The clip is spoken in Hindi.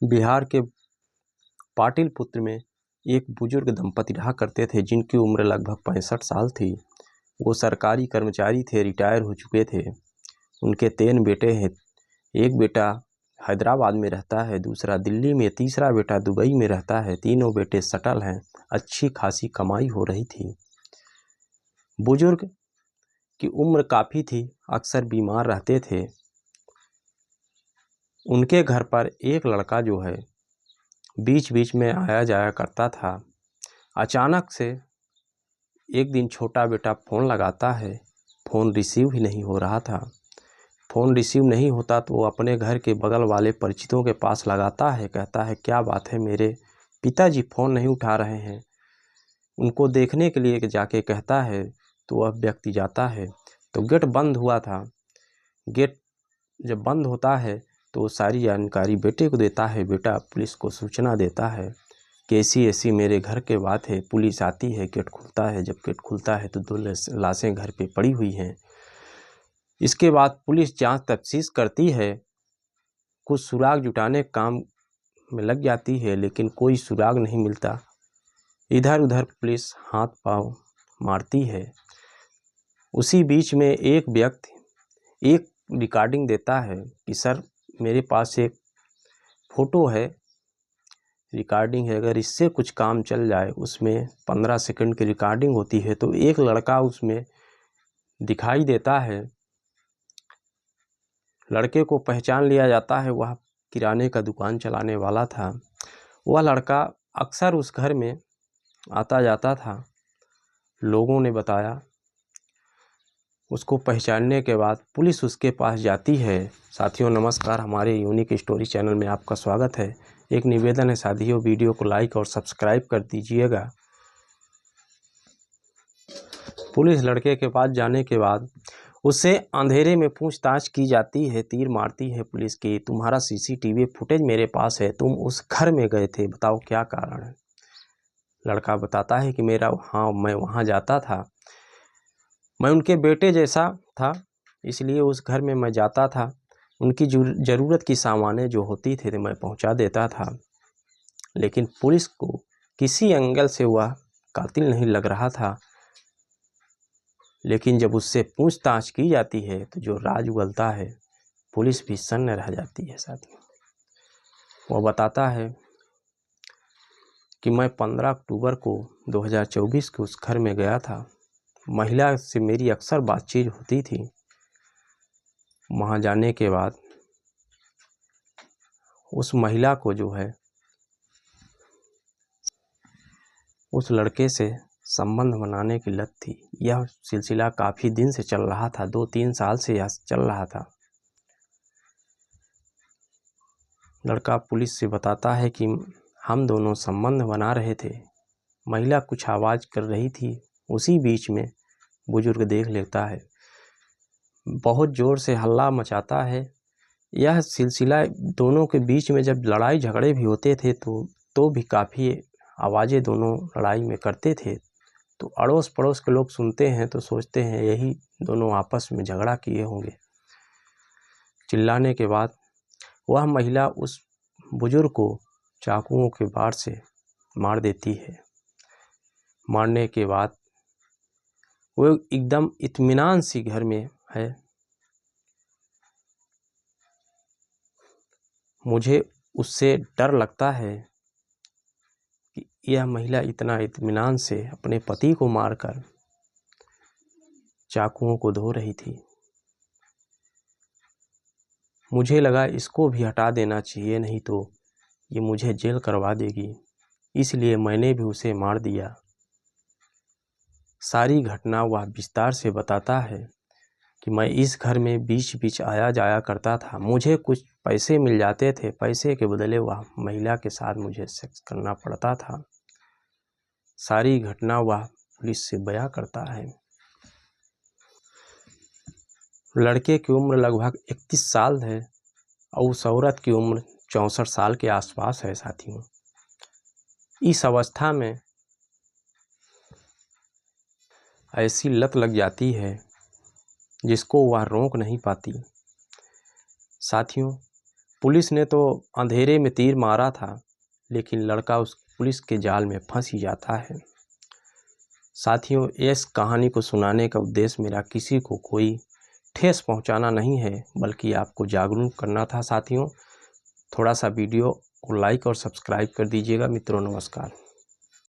बिहार के पाटलिपुत्र में एक बुजुर्ग दंपति रहा करते थे जिनकी उम्र लगभग 65 साल थी। वो सरकारी कर्मचारी थे, रिटायर हो चुके थे। उनके 3 बेटे हैं। एक बेटा हैदराबाद में रहता है, दूसरा दिल्ली में, तीसरा बेटा दुबई में रहता है। तीनों बेटे सेटल हैं। अच्छी खासी कमाई हो रही थी। बुजुर्ग की उम्र काफ़ी थी, अक्सर बीमार रहते थे। उनके घर पर एक लड़का जो है बीच बीच में आया जाया करता था। अचानक से एक दिन छोटा बेटा फ़ोन लगाता है, फ़ोन रिसीव ही नहीं हो रहा था। फ़ोन रिसीव नहीं होता तो वो अपने घर के बगल वाले परिचितों के पास लगाता है, कहता है क्या बात है, मेरे पिताजी फ़ोन नहीं उठा रहे हैं। उनको देखने के लिए जाके कहता है तो वह व्यक्ति जाता है तो गेट बंद हुआ था। गेट जब बंद होता है तो वो सारी जानकारी बेटे को देता है। बेटा पुलिस को सूचना देता है कि ऐसी ऐसी मेरे घर के बात है। पुलिस आती है, गेट खुलता है। जब गेट खुलता है तो 2 लाशें घर पे पड़ी हुई हैं। इसके बाद पुलिस जांच तफ्तीश करती है, कुछ सुराग जुटाने काम में लग जाती है, लेकिन कोई सुराग नहीं मिलता। इधर उधर पुलिस हाथ पांव मारती है। उसी बीच में एक व्यक्ति एक रिकॉर्डिंग देता है कि सर मेरे पास एक फ़ोटो है, रिकॉर्डिंग है, अगर इससे कुछ काम चल जाए। उसमें 15 सेकंड की रिकॉर्डिंग होती है। तो एक लड़का उसमें दिखाई देता है। लड़के को पहचान लिया जाता है, वह किराने का दुकान चलाने वाला था। वह लड़का अक्सर उस घर में आता जाता था। लोगों ने बताया। उसको पहचानने के बाद पुलिस उसके पास जाती है। साथियों नमस्कार, हमारे यूनिक स्टोरी चैनल में आपका स्वागत है। एक निवेदन है साथियों, वीडियो को लाइक और सब्सक्राइब कर दीजिएगा। पुलिस लड़के के पास जाने के बाद उससे अंधेरे में पूछताछ की जाती है। तीर मारती है पुलिस की, तुम्हारा सीसीटीवी फुटेज मेरे पास है, तुम उस घर में गए थे, बताओ क्या कारण है। लड़का बताता है कि मैं वहाँ जाता था, मैं उनके बेटे जैसा था, इसलिए उस घर में मैं जाता था। उनकी ज़रूरत की सामानें जो होती थे तो मैं पहुँचा देता था। लेकिन पुलिस को किसी एंगल से वह कातिल नहीं लग रहा था। लेकिन जब उससे पूछताछ की जाती है तो जो राज उगलता है, पुलिस भी सन्न रह जाती है साथियों। वह बताता है कि मैं 15 अक्टूबर को 2024 को उस घर में गया था। महिला से मेरी अक्सर बातचीत होती थी। वहाँ जाने के बाद उस महिला को जो है उस लड़के से संबंध बनाने की लत थी। यह सिलसिला काफ़ी दिन से चल रहा था, 2-3 साल से यह चल रहा था। लड़का पुलिस से बताता है कि हम दोनों संबंध बना रहे थे। महिला कुछ आवाज़ कर रही थी, उसी बीच में बुजुर्ग देख लेता है, बहुत ज़ोर से हल्ला मचाता है। यह सिलसिला दोनों के बीच में जब लड़ाई झगड़े भी होते थे तो भी काफ़ी आवाज़ें दोनों लड़ाई में करते थे। तो अड़ोस पड़ोस के लोग सुनते हैं तो सोचते हैं यही दोनों आपस में झगड़ा किए होंगे। चिल्लाने के बाद वह महिला उस बुजुर्ग को चाकुओं के वार से मार देती है। मारने के बाद वो एकदम इत्मीनान सी घर में है। मुझे उससे डर लगता है कि यह महिला इतना इत्मीनान से अपने पति को मारकर चाकुओं को धो रही थी। मुझे लगा इसको भी हटा देना चाहिए, नहीं तो ये मुझे जेल करवा देगी, इसलिए मैंने भी उसे मार दिया। सारी घटना वह विस्तार से बताता है कि मैं इस घर में बीच बीच आया जाया करता था। मुझे कुछ पैसे मिल जाते थे, पैसे के बदले वह महिला के साथ मुझे सेक्स करना पड़ता था। सारी घटना वह पुलिस से बयां करता है। लड़के की उम्र लगभग 31 साल है और उस औरत की उम्र 64 साल के आसपास है साथियों। इस अवस्था में ऐसी लत लग जाती है जिसको वह रोक नहीं पाती। साथियों पुलिस ने तो अंधेरे में तीर मारा था, लेकिन लड़का उस पुलिस के जाल में फंस ही जाता है। साथियों, इस कहानी को सुनाने का उद्देश्य मेरा किसी को कोई ठेस पहुंचाना नहीं है, बल्कि आपको जागरूक करना था। साथियों, थोड़ा सा वीडियो को लाइक और सब्सक्राइब कर दीजिएगा। मित्रों, नमस्कार।